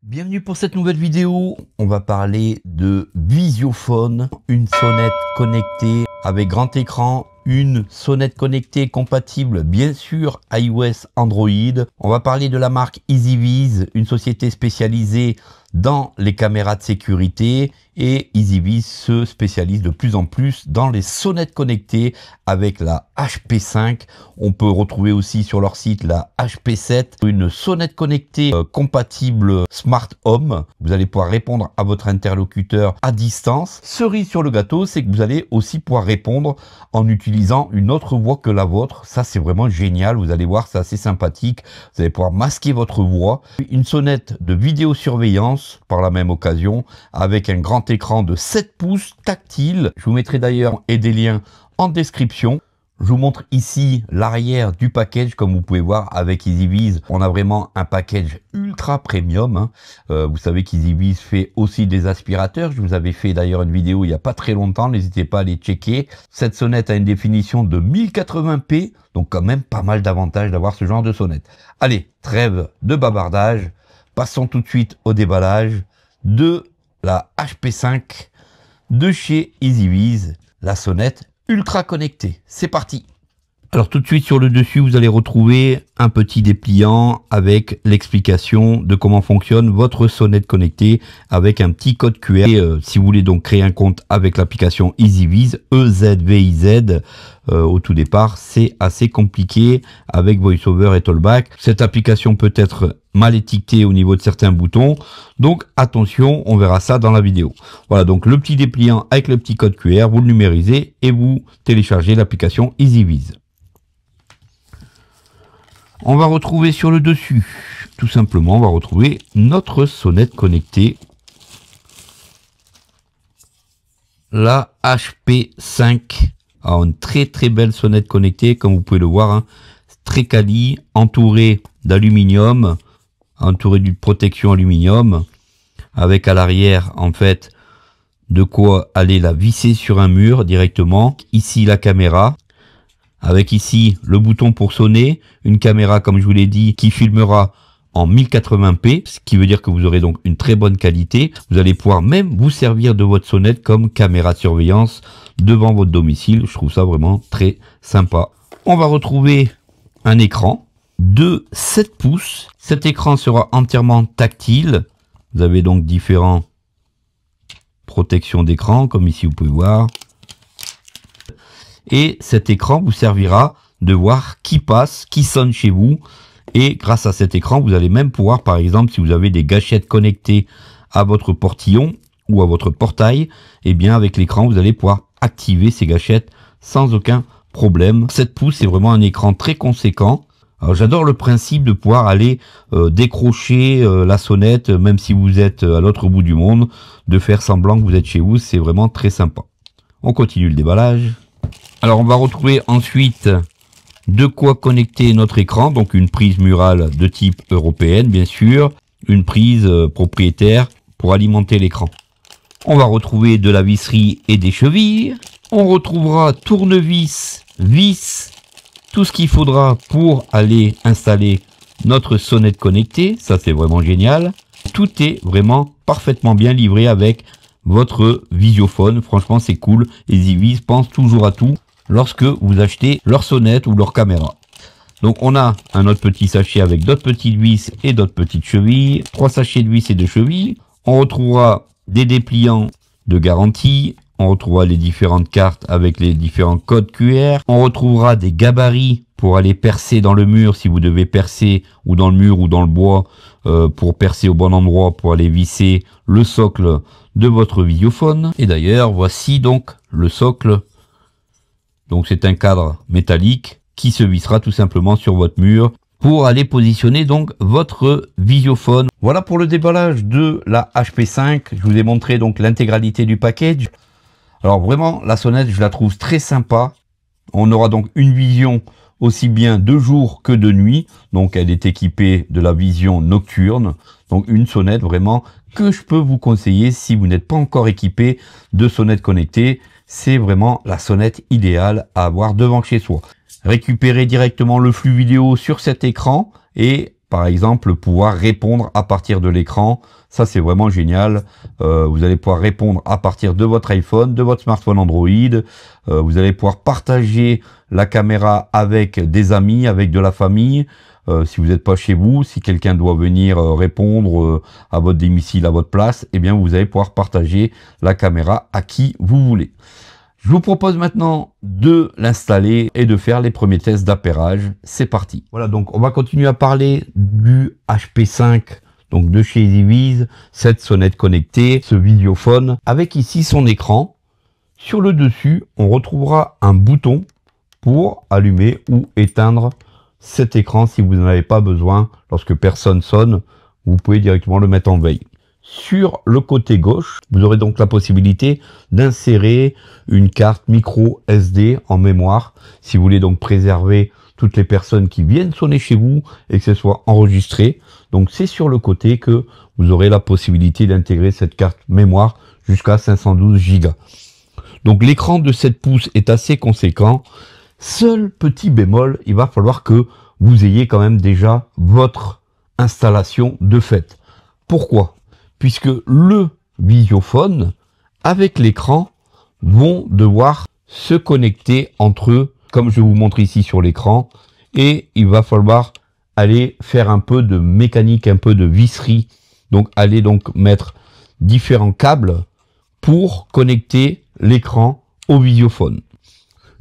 Bienvenue pour cette nouvelle vidéo. On va parler de Visiophone, une sonnette connectée avec grand écran, une sonnette connectée compatible bien sûr iOS, Android. On va parler de la marque EasyViz, une société spécialisée dans les caméras de sécurité, et EasyViz se spécialise de plus en plus dans les sonnettes connectées avec la HP5. On peut retrouver aussi sur leur site la HP7, une sonnette connectée compatible Smart Home. Vous allez pouvoir répondre à votre interlocuteur à distance. Cerise sur le gâteau, c'est que vous allez aussi pouvoir répondre en utilisant une autre voix que la vôtre. Ça, c'est vraiment génial. Vous allez voir, c'est assez sympathique. Vous allez pouvoir masquer votre voix. Une sonnette de vidéosurveillance par la même occasion avec un grand écran de 7 pouces tactile. Je vous mettrai d'ailleurs des liens en description. Je vous montre ici l'arrière du package. Comme vous pouvez voir avec EasyViz, on a vraiment un package ultra premium. Vous savez qu'EasyViz fait aussi des aspirateurs. Je vous avais fait d'ailleurs une vidéo il n'y a pas très longtemps. N'hésitez pas à les checker. Cette sonnette a une définition de 1080p. Donc quand même pas mal d'avantages d'avoir ce genre de sonnette. Allez, trêve de bavardage. Passons tout de suite au déballage de la HP5 de chez EasyViz, la sonnette ultra connectée. C'est parti. Alors tout de suite sur le dessus, vous allez retrouver un petit dépliant avec l'explication de comment fonctionne votre sonnette connectée avec un petit code QR. Et, si vous voulez donc créer un compte avec l'application EasyViz, EZVIZ, au tout départ, c'est assez compliqué avec VoiceOver et Talkback. Cette application peut être mal étiquetée au niveau de certains boutons, donc attention, on verra ça dans la vidéo. Voilà, donc le petit dépliant avec le petit code QR, vous le numérisez et vous téléchargez l'application EasyViz. On va retrouver sur le dessus, tout simplement, on va retrouver notre sonnette connectée, la HP5. Alors, une très belle sonnette connectée, comme vous pouvez le voir, hein, très quali, entourée d'aluminium, entourée d'une protection aluminium, avec à l'arrière, en fait, de quoi aller la visser sur un mur directement. Ici, la caméra. Avec ici le bouton pour sonner, une caméra comme je vous l'ai dit qui filmera en 1080p, ce qui veut dire que vous aurez donc une très bonne qualité. Vous allez pouvoir même vous servir de votre sonnette comme caméra de surveillance devant votre domicile. Je trouve ça vraiment très sympa. On va retrouver un écran de 7 pouces. Cet écran sera entièrement tactile. Vous avez donc différentes protections d'écran comme ici vous pouvez voir. Et cet écran vous servira de voir qui passe, qui sonne chez vous. Et grâce à cet écran, vous allez même pouvoir, par exemple, si vous avez des gâchettes connectées à votre portillon ou à votre portail, eh bien avec l'écran, vous allez pouvoir activer ces gâchettes sans aucun problème. 7 pouces, c'est vraiment un écran très conséquent. Alors j'adore le principe de pouvoir aller décrocher la sonnette, même si vous êtes à l'autre bout du monde, de faire semblant que vous êtes chez vous, c'est vraiment très sympa. On continue le déballage. Alors on va retrouver ensuite de quoi connecter notre écran, donc une prise murale de type européenne bien sûr, une prise propriétaire pour alimenter l'écran. On va retrouver de la visserie et des chevilles, on retrouvera tournevis, vis, tout ce qu'il faudra pour aller installer notre sonnette connectée, ça c'est vraiment génial. Tout est vraiment parfaitement bien livré avec votre Visiophone, franchement c'est cool, EasyViz pense toujours à tout lorsque vous achetez leur sonnette ou leur caméra. Donc on a un autre petit sachet avec d'autres petites vis et d'autres petites chevilles, 3 sachets de vis et de chevilles. On retrouvera des dépliants de garantie, on retrouvera les différentes cartes avec les différents codes QR, on retrouvera des gabarits pour aller percer dans le mur si vous devez percer ou dans le mur ou dans le bois pour percer au bon endroit pour aller visser le socle de votre Visiophone. Et d'ailleurs voici donc le socle. Donc c'est un cadre métallique qui se vissera tout simplement sur votre mur pour aller positionner donc votre Visiophone. Voilà pour le déballage de la HP5. Je vous ai montré donc l'intégralité du package. Alors vraiment la sonnette je la trouve très sympa. On aura donc une vision aussi bien de jour que de nuit. Donc elle est équipée de la vision nocturne. Donc une sonnette vraiment que je peux vous conseiller si vous n'êtes pas encore équipé de sonnette connectée. C'est vraiment la sonnette idéale à avoir devant chez soi. Récupérez directement le flux vidéo sur cet écran et par exemple, pouvoir répondre à partir de l'écran. Ça, c'est vraiment génial. Vous allez pouvoir répondre à partir de votre iPhone, de votre smartphone Android. Vous allez pouvoir partager la caméra avec des amis, avec de la famille. Si vous n'êtes pas chez vous, si quelqu'un doit venir répondre à votre domicile, à votre place, eh bien, vous allez pouvoir partager la caméra à qui vous voulez. Je vous propose maintenant de l'installer et de faire les premiers tests d'appairage. C'est parti. Voilà, donc on va continuer à parler du HP5, donc de chez EasyViz, cette sonnette connectée, ce vidéophone, avec ici son écran. Sur le dessus, on retrouvera un bouton pour allumer ou éteindre cet écran si vous n'en avez pas besoin. Lorsque personne sonne, vous pouvez directement le mettre en veille. Sur le côté gauche, vous aurez donc la possibilité d'insérer une carte micro SD en mémoire. Si vous voulez donc préserver toutes les personnes qui viennent sonner chez vous et que ce soit enregistré. Donc c'est sur le côté que vous aurez la possibilité d'intégrer cette carte mémoire jusqu'à 512 Go. Donc l'écran de 7 pouces est assez conséquent. Seul petit bémol, il va falloir que vous ayez quand même déjà votre installation de fait. Pourquoi ? Puisque le visiophone avec l'écran vont devoir se connecter entre eux, comme je vous montre ici sur l'écran, et il va falloir aller faire un peu de mécanique, un peu de visserie, donc aller donc mettre différents câbles pour connecter l'écran au visiophone.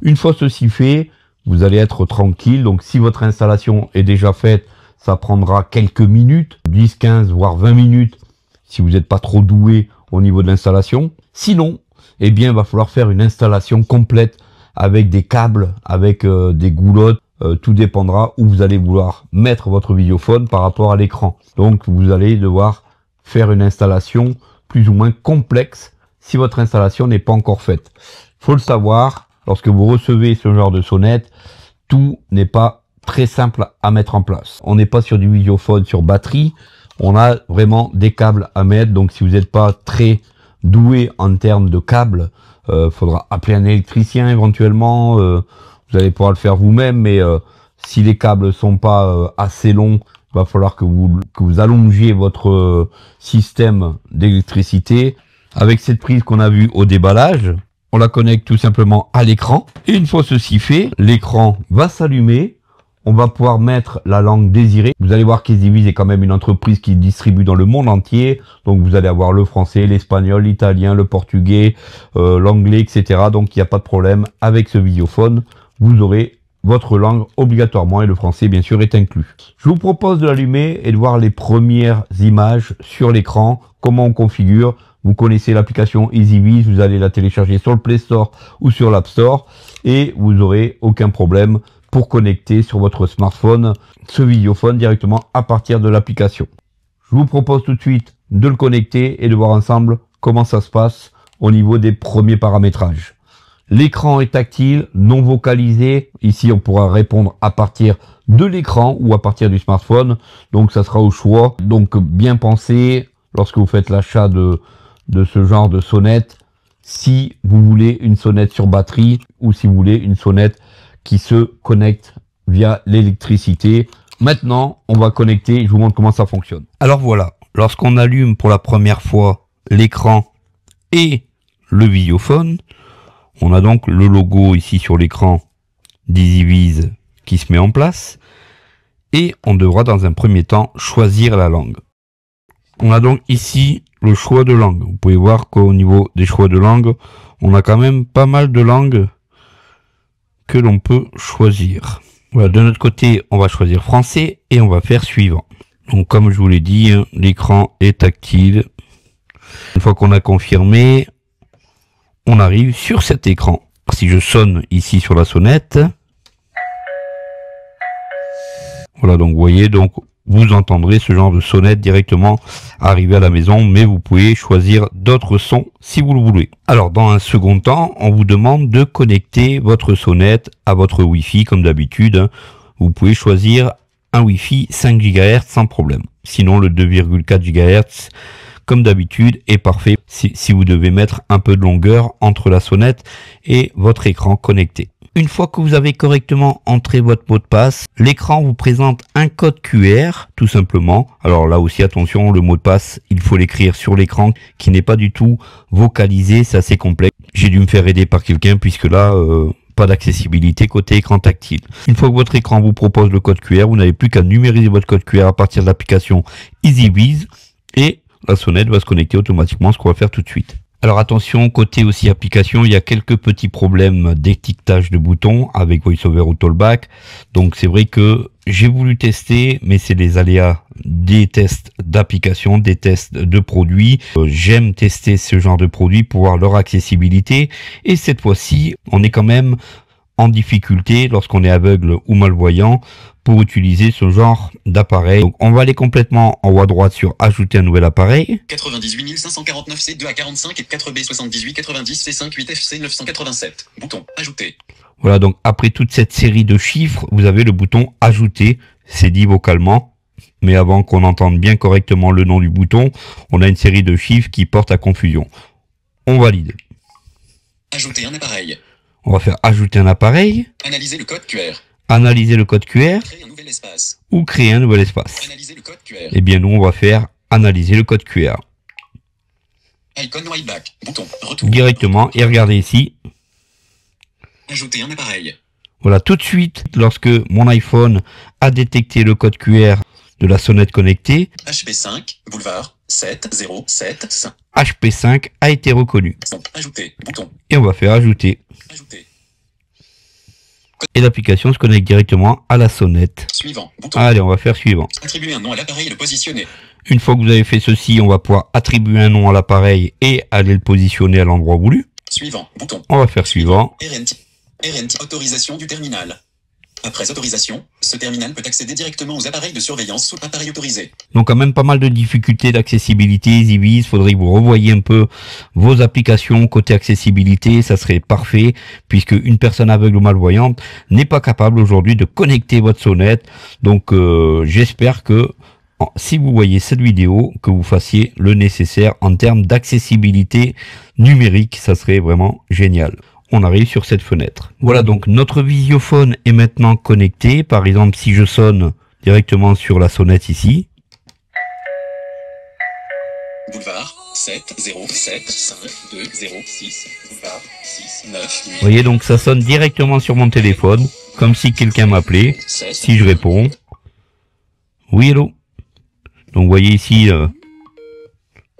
Une fois ceci fait, vous allez être tranquille. Donc si votre installation est déjà faite, ça prendra quelques minutes, 10, 15, voire 20 minutes, si vous n'êtes pas trop doué au niveau de l'installation. Sinon, eh bien, il va falloir faire une installation complète avec des câbles, avec des goulottes. Tout dépendra où vous allez vouloir mettre votre vidéophone par rapport à l'écran. Donc, vous allez devoir faire une installation plus ou moins complexe si votre installation n'est pas encore faite. Faut le savoir, lorsque vous recevez ce genre de sonnette, tout n'est pas très simple à mettre en place. On n'est pas sur du vidéophone sur batterie. On a vraiment des câbles à mettre, donc si vous n'êtes pas très doué en termes de câbles, faudra appeler un électricien éventuellement, vous allez pouvoir le faire vous-même, mais si les câbles sont pas assez longs, il va falloir que vous allongiez votre système d'électricité. Avec cette prise qu'on a vue au déballage, on la connecte tout simplement à l'écran, et une fois ceci fait, l'écran va s'allumer. On va pouvoir mettre la langue désirée. Vous allez voir qu'EasyViz est quand même une entreprise qui distribue dans le monde entier. Donc vous allez avoir le français, l'espagnol, l'italien, le portugais, l'anglais, etc. Donc il n'y a pas de problème. Avec ce vidéophone, vous aurez votre langue obligatoirement et le français bien sûr est inclus. Je vous propose de l'allumer et de voir les premières images sur l'écran. Comment on configure. Vous connaissez l'application EasyViz, vous allez la télécharger sur le Play Store ou sur l'App Store et vous n'aurez aucun problème pour connecter sur votre smartphone ce vidéophone directement à partir de l'application. Je vous propose tout de suite de le connecter et de voir ensemble comment ça se passe au niveau des premiers paramétrages. L'écran est tactile, non vocalisé. Ici, on pourra répondre à partir de l'écran ou à partir du smartphone. Donc, ça sera au choix. Donc, bien pensé lorsque vous faites l'achat de ce genre de sonnette. Si vous voulez une sonnette sur batterie ou si vous voulez une sonnette qui se connecte via l'électricité. Maintenant, on va connecter et je vous montre comment ça fonctionne. Alors voilà, lorsqu'on allume pour la première fois l'écran et le vidéophone, on a donc le logo ici sur l'écran d'EasyViz qui se met en place et on devra dans un premier temps choisir la langue. On a donc ici le choix de langue. Vous pouvez voir qu'au niveau des choix de langue, on a quand même pas mal de langues que l'on peut choisir. Voilà, de notre côté, on va choisir français et on va faire suivant. Donc, comme je vous l'ai dit, l'écran est tactile. Une fois qu'on a confirmé, on arrive sur cet écran. Si je sonne ici sur la sonnette, voilà, donc vous voyez, donc vous entendrez ce genre de sonnette directement arriver à la maison, mais vous pouvez choisir d'autres sons si vous le voulez. Alors, dans un second temps, on vous demande de connecter votre sonnette à votre Wi-Fi, comme d'habitude. Vous pouvez choisir un Wi-Fi 5 GHz sans problème. Sinon, le 2,4 GHz, comme d'habitude, est parfait si vous devez mettre un peu de longueur entre la sonnette et votre écran connecté. Une fois que vous avez correctement entré votre mot de passe, l'écran vous présente un code QR, tout simplement. Alors là aussi, attention, le mot de passe, il faut l'écrire sur l'écran, qui n'est pas du tout vocalisé, c'est assez complexe. J'ai dû me faire aider par quelqu'un, puisque là, pas d'accessibilité côté écran tactile. Une fois que votre écran vous propose le code QR, vous n'avez plus qu'à numériser votre code QR à partir de l'application EasyViz, et la sonnette va se connecter automatiquement, ce qu'on va faire tout de suite. Alors attention, côté aussi application, il y a quelques petits problèmes d'étiquetage de boutons avec VoiceOver ou Talkback. Donc c'est vrai que j'ai voulu tester, mais c'est les aléas des tests d'application, des tests de produits. J'aime tester ce genre de produits pour voir leur accessibilité. Et cette fois-ci, on est quand même en difficulté lorsqu'on est aveugle ou malvoyant pour utiliser ce genre d'appareil. Donc on va aller complètement en haut à droite sur ajouter un nouvel appareil. 98 549 C2 à 45 et 4B 78 90 C5 8 FC 987. Bouton ajouter. Voilà, donc après toute cette série de chiffres, vous avez le bouton ajouter. C'est dit vocalement, mais avant qu'on entende bien correctement le nom du bouton, on a une série de chiffres qui portent à confusion. On valide. Ajouter un appareil. On va faire ajouter un appareil. Analyser le code QR. Analyser le code QR. Créer un nouvel espace. Ou créer un nouvel espace. Analyser le code QR. Eh bien, nous, on va faire analyser le code QR. Icon whiteback. Bouton. Retour. Directement. Et regardez ici. Ajouter un appareil. Voilà, tout de suite, lorsque mon iPhone a détecté le code QR de la sonnette connectée, HP5, boulevard, 7075. HP5 a été reconnu. Ajouter. Bouton. Et on va faire ajouter. Ajouter. Et l'application se connecte directement à la sonnette. Suivant. Bouton. Allez, on va faire suivant. Attribuer un nom à l'appareil et le positionner. Une fois que vous avez fait ceci, on va pouvoir attribuer un nom à l'appareil et aller le positionner à l'endroit voulu. Suivant. Bouton. On va faire suivant. RNT. Autorisation du terminal. Après autorisation, ce terminal peut accéder directement aux appareils de surveillance ou appareils autorisés. Donc quand même pas mal de difficultés d'accessibilité. EasyViz, il faudrait que vous revoyiez un peu vos applications côté accessibilité, ça serait parfait, puisque une personne aveugle ou malvoyante n'est pas capable aujourd'hui de connecter votre sonnette. Donc j'espère que si vous voyez cette vidéo, que vous fassiez le nécessaire en termes d'accessibilité numérique, ça serait vraiment génial. On arrive sur cette fenêtre. Voilà, donc notre visiophone est maintenant connecté. Par exemple, si je sonne directement sur la sonnette ici. Boulevard 707 5206 boulevard 698. Vous voyez, donc ça sonne directement sur mon téléphone, comme si quelqu'un m'appelait. Si je réponds, oui, hello. Donc vous voyez ici.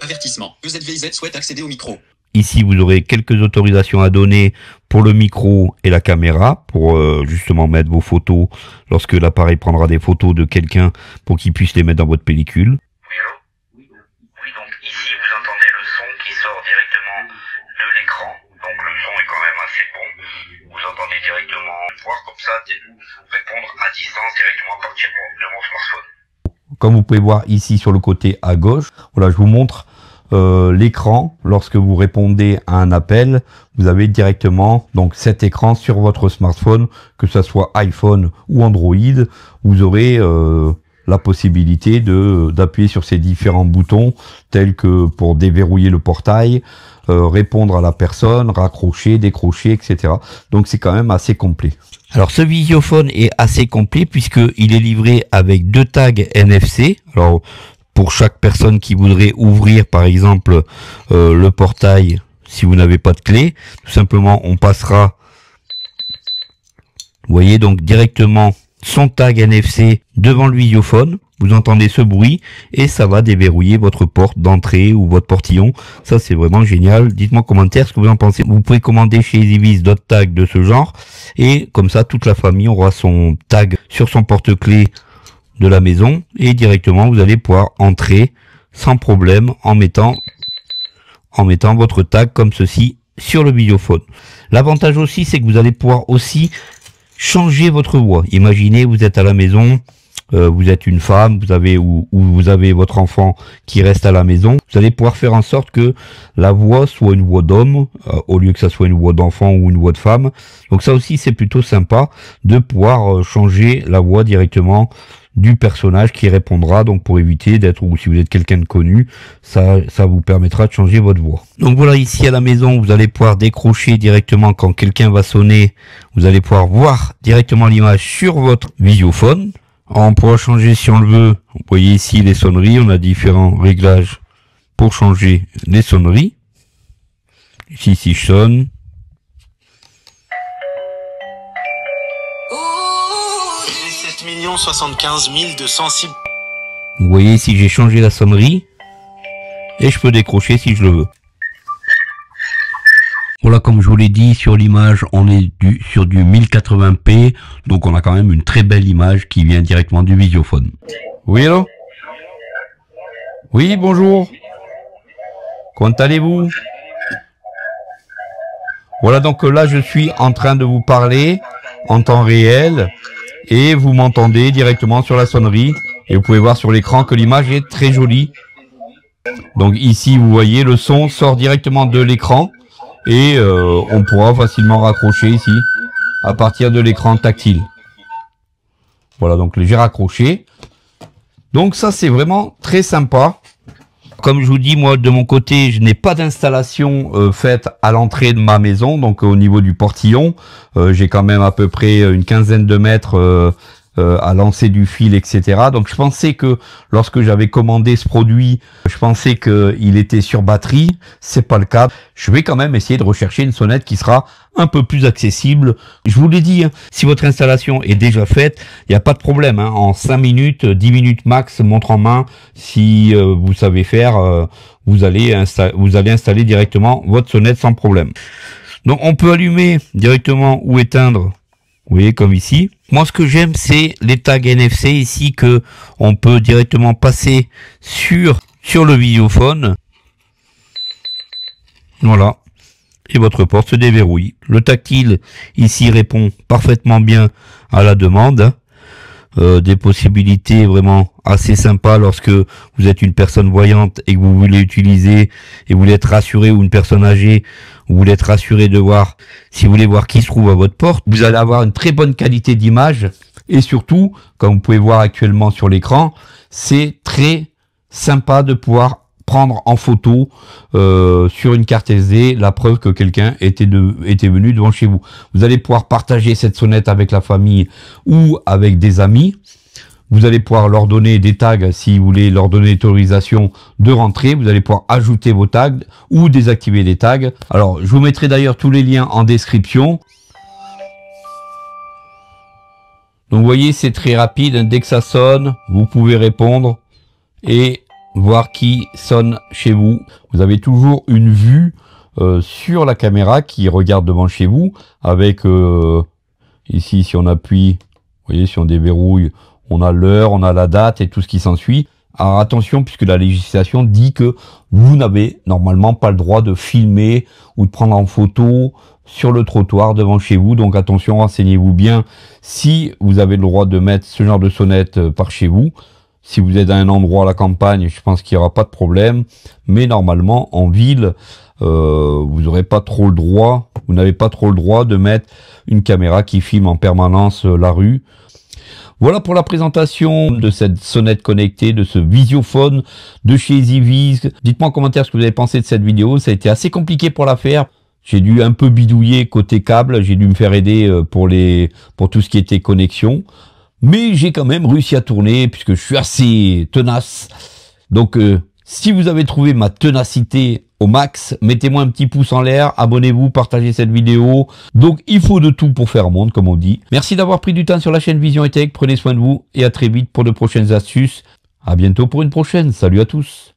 Avertissement. EZVZ souhaite accéder au micro. Ici, vous aurez quelques autorisations à donner pour le micro et la caméra, pour justement mettre vos photos lorsque l'appareil prendra des photos de quelqu'un pour qu'il puisse les mettre dans votre pellicule. Oui, donc ici vous entendez le son qui sort directement de l'écran, donc le son est quand même assez bon. Vous entendez directement voir comme ça répondre à distance directement à partir de mon smartphone. Comme vous pouvez voir ici sur le côté à gauche, voilà, je vous montre l'écran. Lorsque vous répondez à un appel, vous avez directement donc cet écran sur votre smartphone, que ce soit iPhone ou Android. Vous aurez la possibilité d'appuyer sur ces différents boutons, tels que pour déverrouiller le portail, répondre à la personne, raccrocher, décrocher, etc. Donc c'est quand même assez complet. Alors ce visiophone est assez complet puisqu'il est livré avec 2 tags NFC. Alors pour chaque personne qui voudrait ouvrir par exemple le portail, si vous n'avez pas de clé, tout simplement on passera, vous voyez, donc directement son tag NFC devant le visiophone. Vous entendez ce bruit et ça va déverrouiller votre porte d'entrée ou votre portillon. Ça c'est vraiment génial. Dites-moi en commentaire ce que vous en pensez. Vous pouvez commander chez EasyViz d'autres tags de ce genre et comme ça toute la famille aura son tag sur son porte-clés de la maison et directement vous allez pouvoir entrer sans problème en mettant votre tag comme ceci sur le visiophone. L'avantage aussi c'est que vous allez pouvoir aussi changer votre voix. Imaginez vous êtes à la maison, vous êtes une femme, ou vous avez votre enfant qui reste à la maison, vous allez pouvoir faire en sorte que la voix soit une voix d'homme au lieu que ça soit une voix d'enfant ou une voix de femme. Donc ça aussi c'est plutôt sympa de pouvoir changer la voix directement du personnage qui répondra, donc pour éviter d'être, ou si vous êtes quelqu'un de connu, ça vous permettra de changer votre voix. Donc voilà, ici à la maison, vous allez pouvoir décrocher directement quand quelqu'un va sonner, vous allez pouvoir voir directement l'image sur votre visiophone. Alors, on pourra changer si on le veut. Vous voyez ici les sonneries, on a différents réglages pour changer les sonneries. Ici, si je sonne. 7 075 206. Vous voyez ici, j'ai changé la sonnerie. Et je peux décrocher si je le veux. Voilà, comme je vous l'ai dit, sur l'image, on est sur du 1080p. Donc on a quand même une très belle image qui vient directement du visiophone. Oui, allô? Oui, bonjour. Comment allez-vous? Voilà, donc là, je suis en train de vous parler en temps réel. Et vous m'entendez directement sur la sonnerie. Et vous pouvez voir sur l'écran que l'image est très jolie. Donc ici, vous voyez, le son sort directement de l'écran. Et on pourra facilement raccrocher ici, à partir de l'écran tactile. Voilà, donc j'ai raccroché. Donc ça, c'est vraiment très sympa. Comme je vous dis, moi, de mon côté, je n'ai pas d'installation faite à l'entrée de ma maison. Donc au niveau du portillon, j'ai quand même à peu près une quinzaine de mètres à lancer du fil, etc. Donc je pensais que lorsque j'avais commandé ce produit, je pensais qu'il était sur batterie. C'est pas le cas. Je vais quand même essayer de rechercher une sonnette qui sera un peu plus accessible. Je vous l'ai dit, hein, si votre installation est déjà faite, il n'y a pas de problème. Hein. En 5 minutes, 10 minutes max, montre en main, si vous savez faire, vous allez installer directement votre sonnette sans problème. Donc on peut allumer directement ou éteindre. Vous voyez, comme ici. Moi, ce que j'aime, c'est les tags NFC ici que on peut directement passer sur le visiophone. Voilà. Et votre porte se déverrouille. Le tactile, ici, répond parfaitement bien à la demande. Des possibilités vraiment assez sympas lorsque vous êtes une personne voyante et que vous voulez utiliser et vous voulez être rassuré, ou une personne âgée, vous voulez être rassuré de voir, si vous voulez voir qui se trouve à votre porte, vous allez avoir une très bonne qualité d'image et surtout, comme vous pouvez voir actuellement sur l'écran, c'est très sympa de pouvoir prendre en photo sur une carte SD la preuve que quelqu'un était venu devant chez vous. Vous allez pouvoir partager cette sonnette avec la famille ou avec des amis. Vous allez pouvoir leur donner des tags si vous voulez leur donner l'autorisation de rentrer. Vous allez pouvoir ajouter vos tags ou désactiver les tags. Alors, je vous mettrai d'ailleurs tous les liens en description. Donc, vous voyez, c'est très rapide. Dès que ça sonne, vous pouvez répondre et voir qui sonne chez vous. Vous avez toujours une vue sur la caméra qui regarde devant chez vous avec ici, si on appuie, vous voyez, si on déverrouille, on a l'heure, on a la date et tout ce qui s'ensuit. Alors attention, puisque la législation dit que vous n'avez normalement pas le droit de filmer ou de prendre en photo sur le trottoir devant chez vous. Donc attention, renseignez-vous bien si vous avez le droit de mettre ce genre de sonnette par chez vous. Si vous êtes à un endroit à la campagne, je pense qu'il n'y aura pas de problème. Mais normalement, en ville, vous n'aurez pas trop le droit, vous n'avez pas trop le droit de mettre une caméra qui filme en permanence la rue. Voilà pour la présentation de cette sonnette connectée, de ce visiophone de chez Easyvis. Dites-moi en commentaire ce que vous avez pensé de cette vidéo. Ça a été assez compliqué pour la faire. J'ai dû un peu bidouiller côté câble. J'ai dû me faire aider pour tout ce qui était connexion. Mais j'ai quand même réussi à tourner puisque je suis assez tenace. Donc, si vous avez trouvé ma ténacité au max, mettez-moi un petit pouce en l'air, abonnez-vous, partagez cette vidéo. Donc, il faut de tout pour faire un monde, comme on dit. Merci d'avoir pris du temps sur la chaîne Vision et Tech. Prenez soin de vous et à très vite pour de prochaines astuces. À bientôt pour une prochaine. Salut à tous.